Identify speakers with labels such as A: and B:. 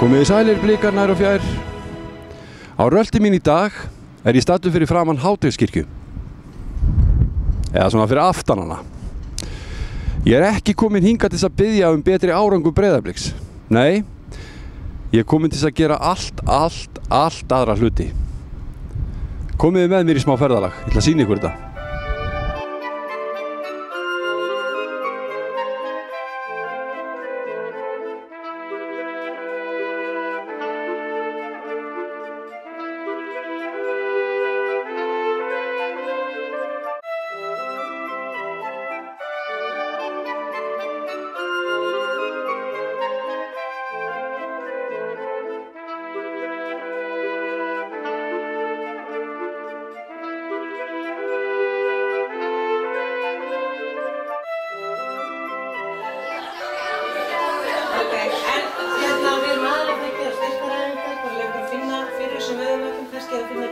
A: Komiði sælir blikar nær og fjær. Á rölti mín í dag ég staddur fyrir framan Háteigskirkju. Eða svona fyrir aftan hana. Ég ekki komin hingað til að biðja betri árangur Breiðabliks. Nei, ég komin til að gera allt aðra hluti. Komiði með mér í smá ferðalag, ég ætla að sýna ykkur þetta.
B: Við erum aðeins að gera styrkaræðingar, bara leikur að finna fyrir þessum vöðumökkum, kannski að finna